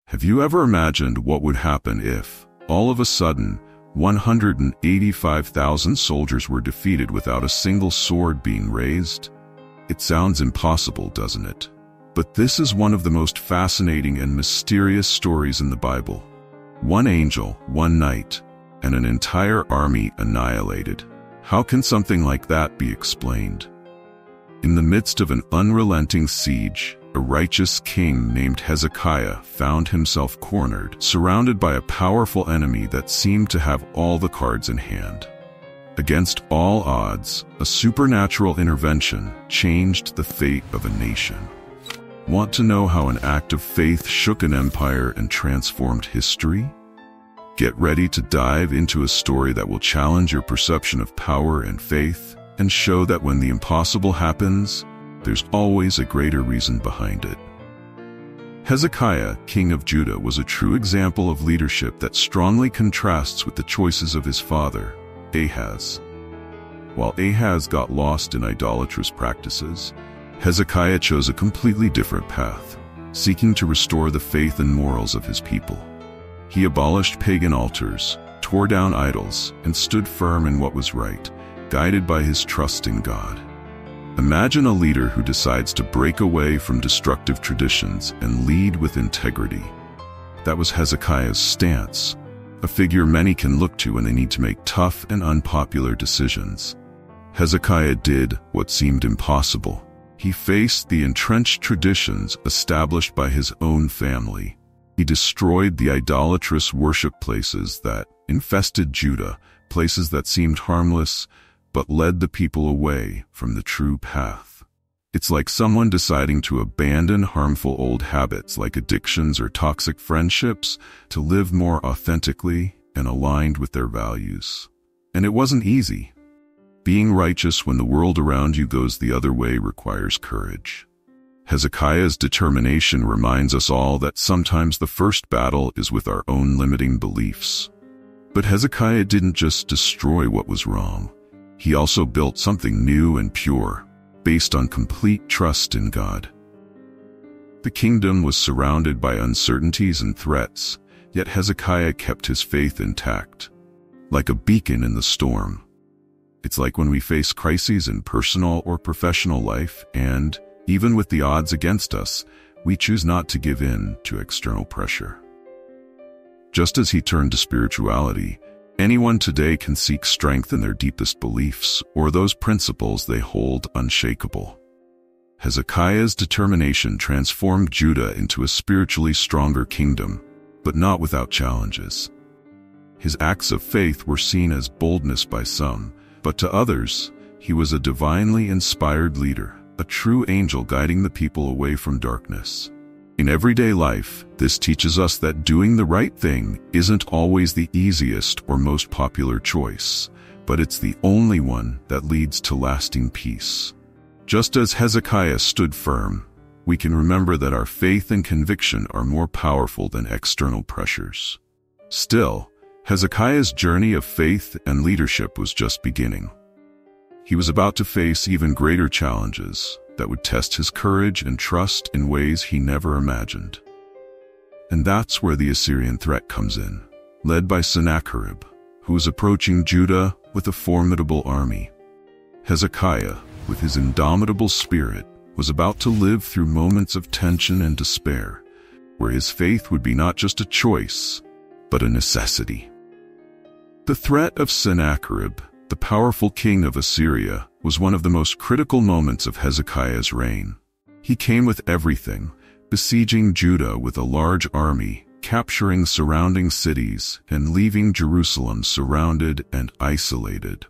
Have you ever imagined what would happen if, all of a sudden, 185,000 soldiers were defeated without a single sword being raised? It sounds impossible, doesn't it? But this is one of the most fascinating and mysterious stories in the Bible. One angel, one night, and an entire army annihilated. How can something like that be explained? In the midst of an unrelenting siege, a righteous king named Hezekiah found himself cornered, surrounded by a powerful enemy that seemed to have all the cards in hand. Against all odds, a supernatural intervention changed the fate of a nation. Want to know how an act of faith shook an empire and transformed history? Get ready to dive into a story that will challenge your perception of power and faith, and show that when the impossible happens, there's always a greater reason behind it. Hezekiah, king of Judah, was a true example of leadership that strongly contrasts with the choices of his father, Ahaz. While Ahaz got lost in idolatrous practices, Hezekiah chose a completely different path, seeking to restore the faith and morals of his people. He abolished pagan altars, tore down idols, and stood firm in what was right, guided by his trust in God. Imagine a leader who decides to break away from destructive traditions and lead with integrity. That was Hezekiah's stance, a figure many can look to when they need to make tough and unpopular decisions. Hezekiah did what seemed impossible. He faced the entrenched traditions established by his own family. He destroyed the idolatrous worship places that infested Judah, places that seemed harmless, but led the people away from the true path. It's like someone deciding to abandon harmful old habits like addictions or toxic friendships to live more authentically and aligned with their values. And it wasn't easy. Being righteous when the world around you goes the other way requires courage. Hezekiah's determination reminds us all that sometimes the first battle is with our own limiting beliefs. But Hezekiah didn't just destroy what was wrong. He also built something new and pure, based on complete trust in God. The kingdom was surrounded by uncertainties and threats, yet Hezekiah kept his faith intact, like a beacon in the storm. It's like when we face crises in personal or professional life, and, even with the odds against us, we choose not to give in to external pressure. Just as he turned to spirituality, anyone today can seek strength in their deepest beliefs or those principles they hold unshakable. Hezekiah's determination transformed Judah into a spiritually stronger kingdom, but not without challenges. His acts of faith were seen as boldness by some, but to others, he was a divinely inspired leader, a true angel guiding the people away from darkness. In everyday life, this teaches us that doing the right thing isn't always the easiest or most popular choice, but it's the only one that leads to lasting peace. Just as Hezekiah stood firm, we can remember that our faith and conviction are more powerful than external pressures. Still, Hezekiah's journey of faith and leadership was just beginning. He was about to face even greater challenges that would test his courage and trust in ways he never imagined. And that's where the Assyrian threat comes in, led by Sennacherib, who was approaching Judah with a formidable army. Hezekiah, with his indomitable spirit, was about to live through moments of tension and despair, where his faith would be not just a choice, but a necessity. The threat of Sennacherib, the powerful king of Assyria, was one of the most critical moments of Hezekiah's reign. He came with everything, besieging Judah with a large army, capturing surrounding cities, and leaving Jerusalem surrounded and isolated.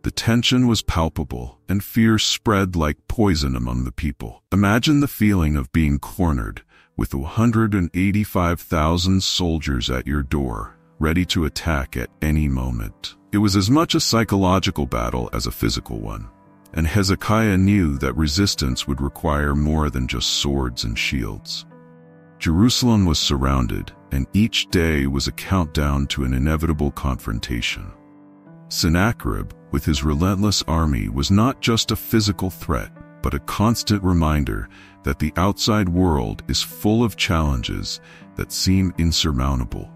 The tension was palpable, and fear spread like poison among the people. Imagine the feeling of being cornered, with 185,000 soldiers at your door, ready to attack at any moment. It was as much a psychological battle as a physical one, and Hezekiah knew that resistance would require more than just swords and shields. Jerusalem was surrounded, and each day was a countdown to an inevitable confrontation. Sennacherib, with his relentless army, was not just a physical threat, but a constant reminder that the outside world is full of challenges that seem insurmountable.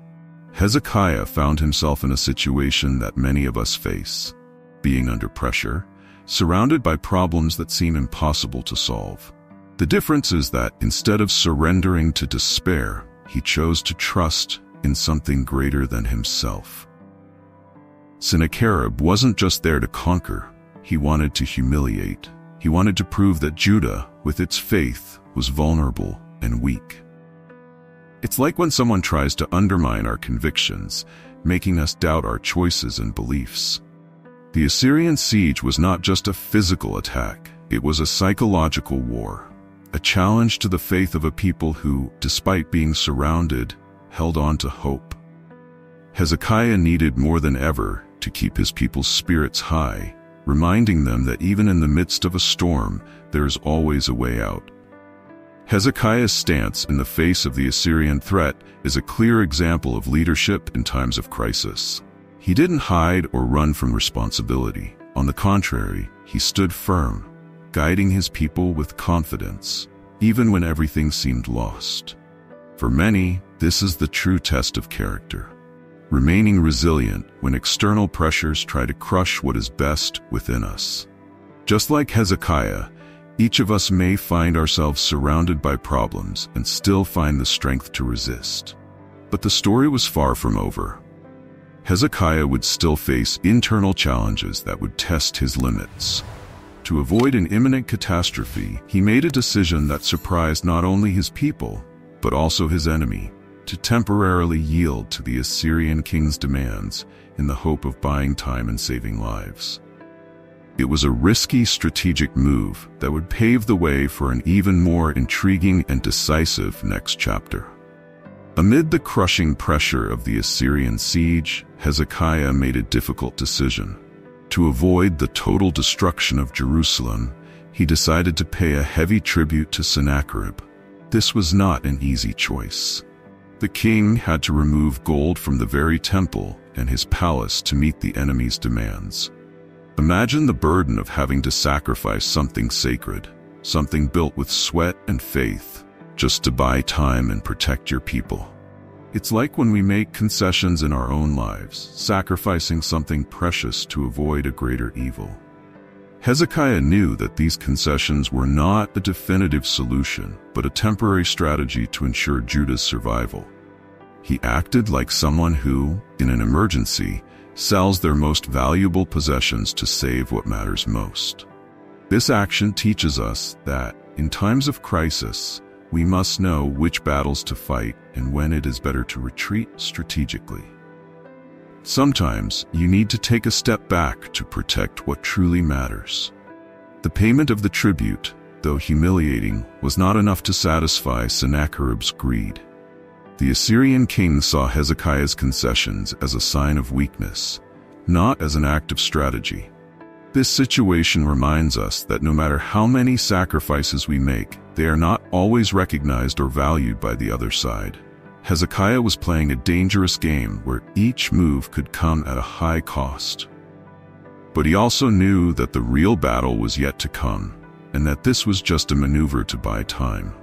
Hezekiah found himself in a situation that many of us face, being under pressure, surrounded by problems that seem impossible to solve. The difference is that instead of surrendering to despair, he chose to trust in something greater than himself. Sennacherib wasn't just there to conquer, he wanted to humiliate. He wanted to prove that Judah, with its faith, was vulnerable and weak. It's like when someone tries to undermine our convictions, making us doubt our choices and beliefs. The Assyrian siege was not just a physical attack, it was a psychological war, a challenge to the faith of a people who, despite being surrounded, held on to hope. Hezekiah needed more than ever to keep his people's spirits high, reminding them that even in the midst of a storm, there is always a way out. Hezekiah's stance in the face of the Assyrian threat is a clear example of leadership in times of crisis. He didn't hide or run from responsibility. On the contrary, he stood firm, guiding his people with confidence, even when everything seemed lost. For many, this is the true test of character. Remaining resilient when external pressures try to crush what is best within us. Just like Hezekiah, each of us may find ourselves surrounded by problems and still find the strength to resist. But the story was far from over. Hezekiah would still face internal challenges that would test his limits. To avoid an imminent catastrophe, he made a decision that surprised not only his people, but also his enemy, to temporarily yield to the Assyrian king's demands in the hope of buying time and saving lives. It was a risky strategic move that would pave the way for an even more intriguing and decisive next chapter. Amid the crushing pressure of the Assyrian siege, Hezekiah made a difficult decision. To avoid the total destruction of Jerusalem, he decided to pay a heavy tribute to Sennacherib. This was not an easy choice. The king had to remove gold from the very temple and his palace to meet the enemy's demands. Imagine the burden of having to sacrifice something sacred, something built with sweat and faith, just to buy time and protect your people. It's like when we make concessions in our own lives, sacrificing something precious to avoid a greater evil. Hezekiah knew that these concessions were not a definitive solution, but a temporary strategy to ensure Judah's survival. He acted like someone who, in an emergency, sells their most valuable possessions to save what matters most. This action teaches us that, in times of crisis, we must know which battles to fight and when it is better to retreat strategically. Sometimes, you need to take a step back to protect what truly matters. The payment of the tribute, though humiliating, was not enough to satisfy Sennacherib's greed. The Assyrian king saw Hezekiah's concessions as a sign of weakness, not as an act of strategy. This situation reminds us that no matter how many sacrifices we make, they are not always recognized or valued by the other side. Hezekiah was playing a dangerous game where each move could come at a high cost. But he also knew that the real battle was yet to come, and that this was just a maneuver to buy time.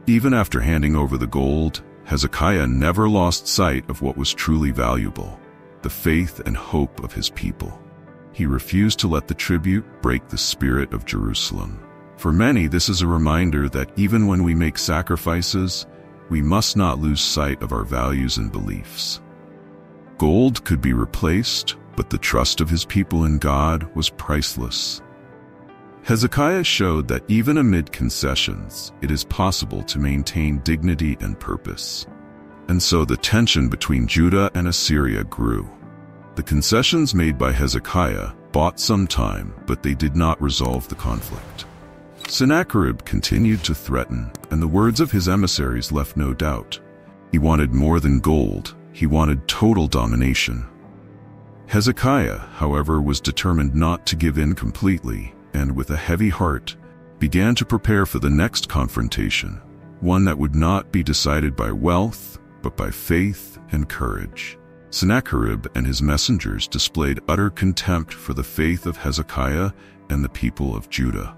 Even after handing over the gold, Hezekiah never lost sight of what was truly valuable, the faith and hope of his people. He refused to let the tribute break the spirit of Jerusalem. For many, this is a reminder that even when we make sacrifices, we must not lose sight of our values and beliefs. Gold could be replaced, but the trust of his people in God was priceless. Hezekiah showed that even amid concessions, it is possible to maintain dignity and purpose. And so the tension between Judah and Assyria grew. The concessions made by Hezekiah bought some time, but they did not resolve the conflict. Sennacherib continued to threaten, and the words of his emissaries left no doubt. He wanted more than gold, he wanted total domination. Hezekiah, however, was determined not to give in completely, and with a heavy heart, began to prepare for the next confrontation, one that would not be decided by wealth, but by faith and courage. Sennacherib and his messengers displayed utter contempt for the faith of Hezekiah and the people of Judah.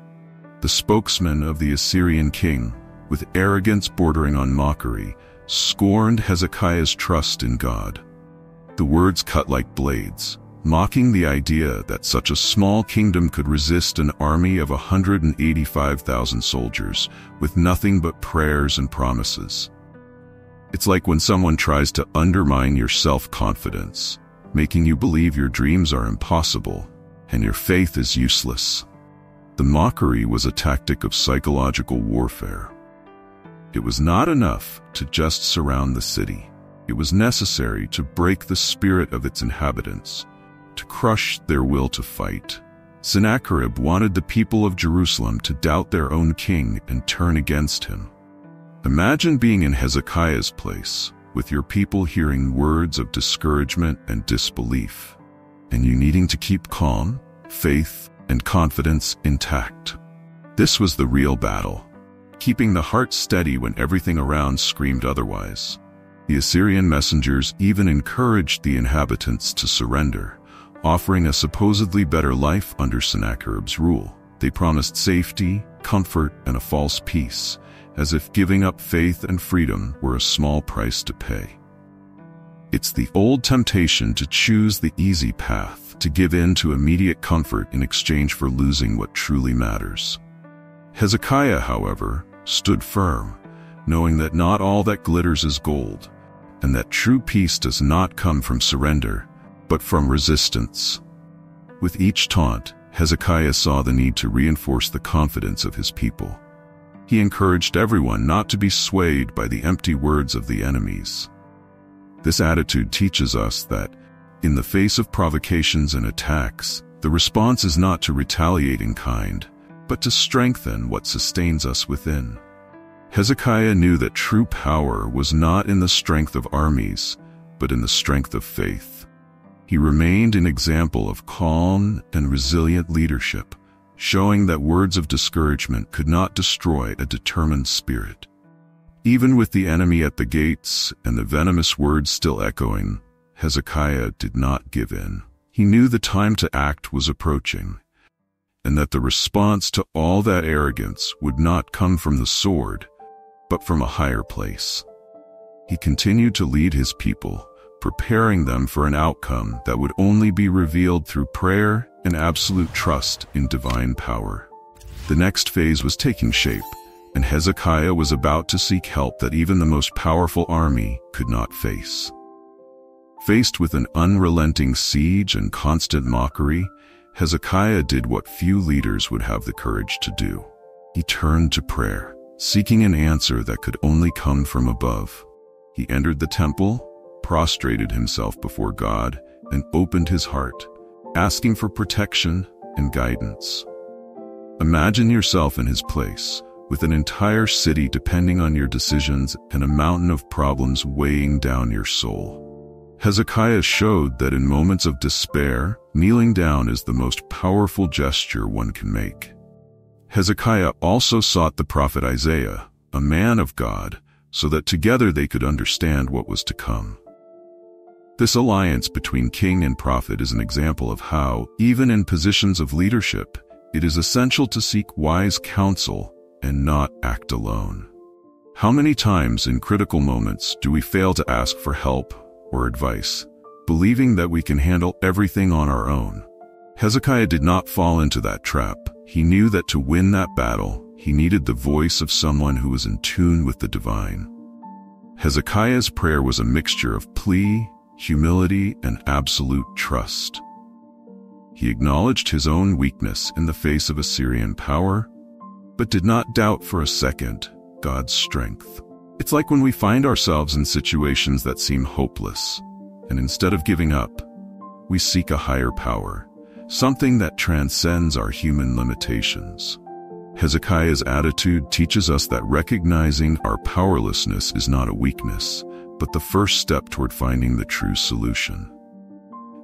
The spokesman of the Assyrian king, with arrogance bordering on mockery, scorned Hezekiah's trust in God. The words cut like blades, mocking the idea that such a small kingdom could resist an army of 185,000 soldiers with nothing but prayers and promises. It's like when someone tries to undermine your self-confidence, making you believe your dreams are impossible and your faith is useless. The mockery was a tactic of psychological warfare. It was not enough to just surround the city. It was necessary to break the spirit of its inhabitants, to crush their will to fight. Sennacherib wanted the people of Jerusalem to doubt their own king and turn against him. Imagine being in Hezekiah's place, with your people hearing words of discouragement and disbelief, and you needing to keep calm, faith, and confidence intact. This was the real battle, keeping the heart steady when everything around screamed otherwise. The Assyrian messengers even encouraged the inhabitants to surrender, offering a supposedly better life under Sennacherib's rule. They promised safety, comfort, and a false peace, as if giving up faith and freedom were a small price to pay. It's the old temptation to choose the easy path, to give in to immediate comfort in exchange for losing what truly matters. Hezekiah, however, stood firm, knowing that not all that glitters is gold, and that true peace does not come from surrender, but from resistance. With each taunt, Hezekiah saw the need to reinforce the confidence of his people. He encouraged everyone not to be swayed by the empty words of the enemies. This attitude teaches us that, in the face of provocations and attacks, the response is not to retaliate in kind, but to strengthen what sustains us within. Hezekiah knew that true power was not in the strength of armies, but in the strength of faith. He remained an example of calm and resilient leadership, showing that words of discouragement could not destroy a determined spirit. Even with the enemy at the gates and the venomous words still echoing, Hezekiah did not give in. He knew the time to act was approaching, and that the response to all that arrogance would not come from the sword, but from a higher place. He continued to lead his people, preparing them for an outcome that would only be revealed through prayer and absolute trust in divine power. The next phase was taking shape, and Hezekiah was about to seek help that even the most powerful army could not face. Faced with an unrelenting siege and constant mockery, Hezekiah did what few leaders would have the courage to do. He turned to prayer, seeking an answer that could only come from above. He entered the temple, prostrated himself before God, and opened his heart, asking for protection and guidance. Imagine yourself in his place, with an entire city depending on your decisions and a mountain of problems weighing down your soul. Hezekiah showed that in moments of despair, kneeling down is the most powerful gesture one can make. Hezekiah also sought the prophet Isaiah, a man of God, so that together they could understand what was to come. This alliance between king and prophet is an example of how, even in positions of leadership, it is essential to seek wise counsel and not act alone. How many times in critical moments do we fail to ask for help or advice, believing that we can handle everything on our own? Hezekiah did not fall into that trap. He knew that to win that battle, he needed the voice of someone who was in tune with the divine. Hezekiah's prayer was a mixture of plea, humility, and absolute trust. He acknowledged his own weakness in the face of Assyrian power, but did not doubt for a second God's strength. It's like when we find ourselves in situations that seem hopeless, and instead of giving up, we seek a higher power, something that transcends our human limitations. Hezekiah's attitude teaches us that recognizing our powerlessness is not a weakness, but the first step toward finding the true solution.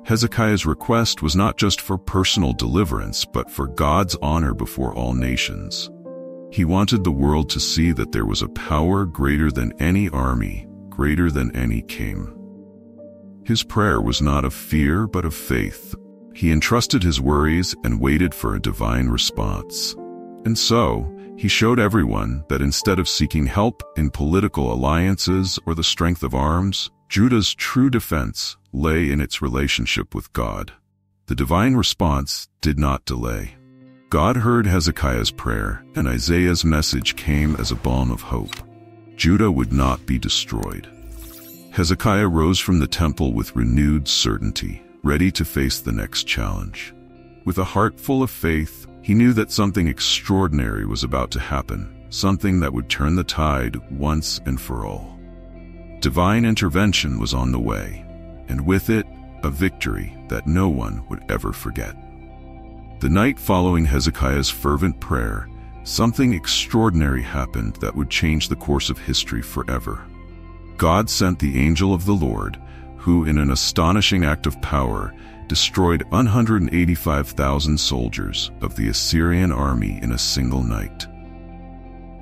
Hezekiah's request was not just for personal deliverance, but for God's honor before all nations. He wanted the world to see that there was a power greater than any army, greater than any king. His prayer was not of fear, but of faith. He entrusted his worries and waited for a divine response. And so, he showed everyone that instead of seeking help in political alliances or the strength of arms, Judah's true defense lay in its relationship with God. The divine response did not delay. God heard Hezekiah's prayer, and Isaiah's message came as a balm of hope. Judah would not be destroyed. Hezekiah rose from the temple with renewed certainty, ready to face the next challenge. With a heart full of faith, he knew that something extraordinary was about to happen, something that would turn the tide once and for all. Divine intervention was on the way, and with it, a victory that no one would ever forget. The night following Hezekiah's fervent prayer, something extraordinary happened that would change the course of history forever. God sent the angel of the Lord, who, in an astonishing act of power, destroyed 185,000 soldiers of the Assyrian army in a single night.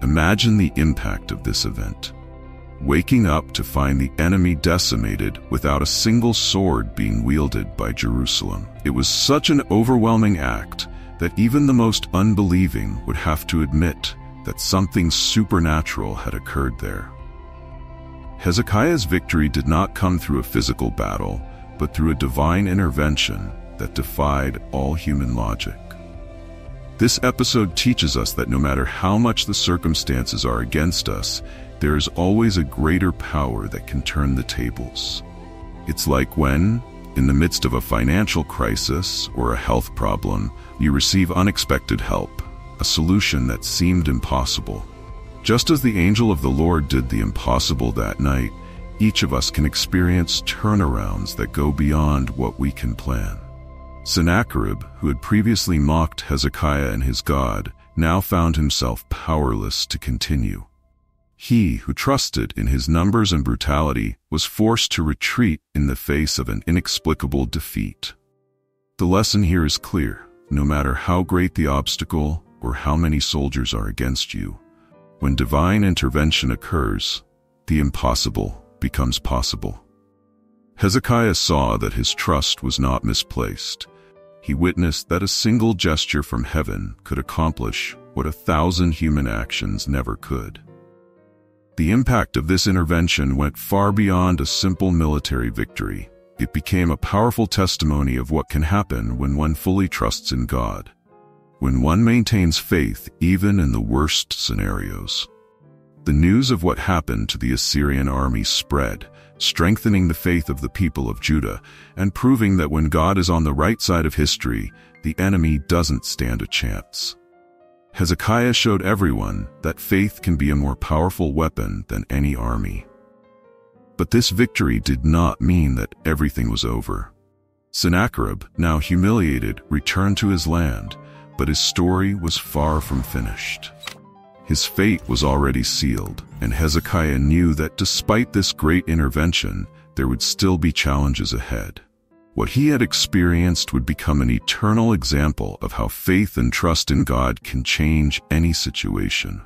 Imagine the impact of this event. Waking up to find the enemy decimated without a single sword being wielded by Jerusalem. It was such an overwhelming act that even the most unbelieving would have to admit that something supernatural had occurred there. Hezekiah's victory did not come through a physical battle, but through a divine intervention that defied all human logic. This episode teaches us that no matter how much the circumstances are against us, there is always a greater power that can turn the tables. It's like when, in the midst of a financial crisis or a health problem, you receive unexpected help, a solution that seemed impossible. Just as the angel of the Lord did the impossible that night, each of us can experience turnarounds that go beyond what we can plan. Sennacherib, who had previously mocked Hezekiah and his God, now found himself powerless to continue. He, who trusted in his numbers and brutality, was forced to retreat in the face of an inexplicable defeat. The lesson here is clear. No matter how great the obstacle or how many soldiers are against you, when divine intervention occurs, the impossible becomes possible. Hezekiah saw that his trust was not misplaced. He witnessed that a single gesture from heaven could accomplish what 1,000 human actions never could. The impact of this intervention went far beyond a simple military victory. It became a powerful testimony of what can happen when one fully trusts in God, when one maintains faith even in the worst scenarios. The news of what happened to the Assyrian army spread, strengthening the faith of the people of Judah and proving that when God is on the right side of history, the enemy doesn't stand a chance. Hezekiah showed everyone that faith can be a more powerful weapon than any army. But this victory did not mean that everything was over. Sennacherib, now humiliated, returned to his land, but his story was far from finished. His fate was already sealed, and Hezekiah knew that despite this great intervention, there would still be challenges ahead. What he had experienced would become an eternal example of how faith and trust in God can change any situation.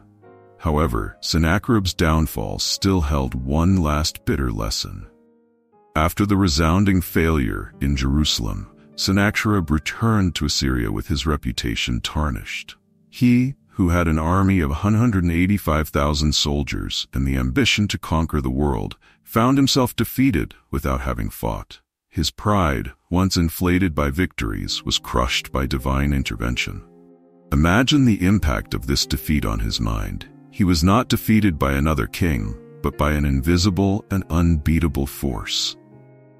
However, Sennacherib's downfall still held one last bitter lesson. After the resounding failure in Jerusalem, Sennacherib returned to Assyria with his reputation tarnished. He, who had an army of 185,000 soldiers and the ambition to conquer the world, found himself defeated without having fought. His pride, once inflated by victories, was crushed by divine intervention. Imagine the impact of this defeat on his mind. He was not defeated by another king, but by an invisible and unbeatable force.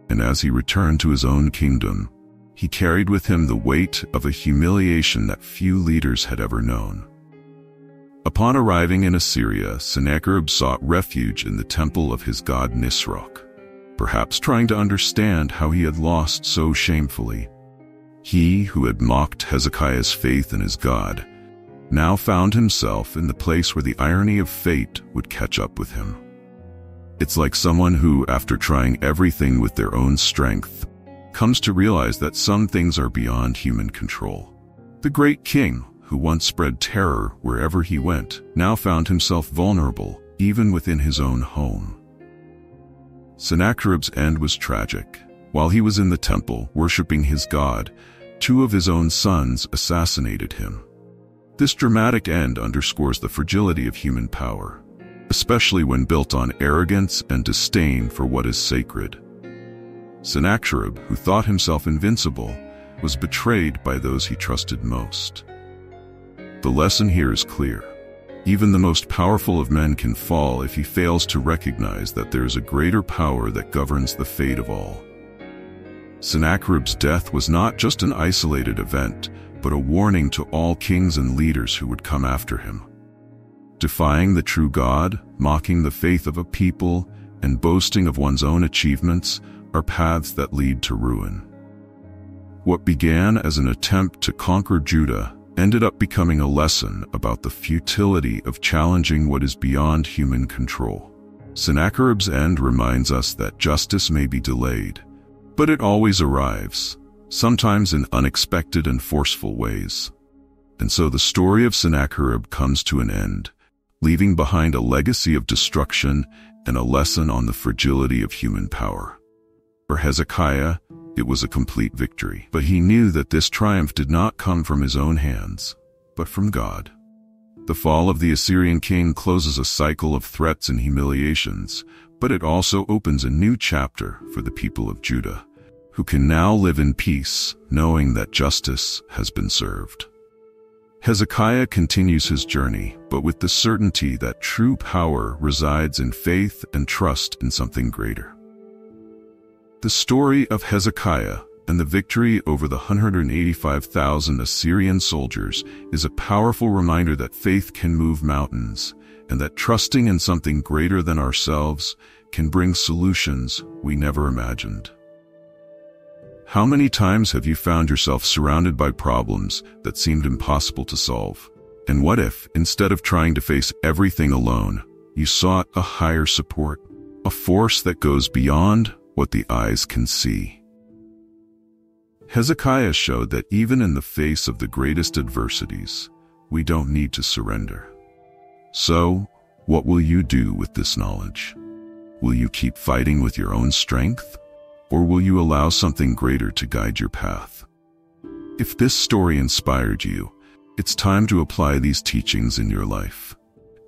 And as he returned to his own kingdom, he carried with him the weight of a humiliation that few leaders had ever known. Upon arriving in Assyria, Sennacherib sought refuge in the temple of his god Nisroch, perhaps trying to understand how he had lost so shamefully. He, who had mocked Hezekiah's faith in his God, now found himself in the place where the irony of fate would catch up with him. It's like someone who, after trying everything with their own strength, comes to realize that some things are beyond human control. The great king, who once spread terror wherever he went, now found himself vulnerable, even within his own home. Sennacherib's end was tragic. While he was in the temple, worshiping his god, 2 of his own sons assassinated him. This dramatic end underscores the fragility of human power, especially when built on arrogance and disdain for what is sacred. Sennacherib, who thought himself invincible, was betrayed by those he trusted most. The lesson here is clear. Even the most powerful of men can fall if he fails to recognize that there is a greater power that governs the fate of all. Sennacherib's death was not just an isolated event, but a warning to all kings and leaders who would come after him. Defying the true God, mocking the faith of a people, and boasting of one's own achievements are paths that lead to ruin. What began as an attempt to conquer Judah ended up becoming a lesson about the futility of challenging what is beyond human control. Sennacherib's end reminds us that justice may be delayed, but it always arrives, sometimes in unexpected and forceful ways. And so the story of Sennacherib comes to an end, leaving behind a legacy of destruction and a lesson on the fragility of human power. For Hezekiah, it was a complete victory, but he knew that this triumph did not come from his own hands, but from God. The fall of the Assyrian king closes a cycle of threats and humiliations, but it also opens a new chapter for the people of Judah, who can now live in peace, knowing that justice has been served. Hezekiah continues his journey, but with the certainty that true power resides in faith and trust in something greater. The story of Hezekiah and the victory over the 185,000 Assyrian soldiers is a powerful reminder that faith can move mountains, and that trusting in something greater than ourselves can bring solutions we never imagined. How many times have you found yourself surrounded by problems that seemed impossible to solve? And what if, instead of trying to face everything alone, you sought a higher support, a force that goes beyond what the eyes can see? Hezekiah showed that even in the face of the greatest adversities, we don't need to surrender. So, what will you do with this knowledge? Will you keep fighting with your own strength? Or will you allow something greater to guide your path? If this story inspired you, it's time to apply these teachings in your life.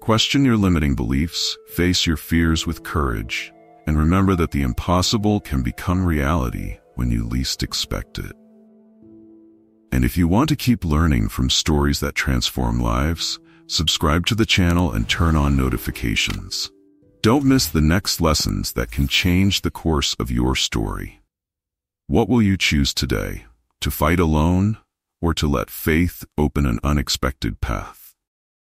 Question your limiting beliefs, face your fears with courage, and remember that the impossible can become reality when you least expect it. And if you want to keep learning from stories that transform lives, subscribe to the channel and turn on notifications. Don't miss the next lessons that can change the course of your story. What will you choose today? To fight alone, or to let faith open an unexpected path?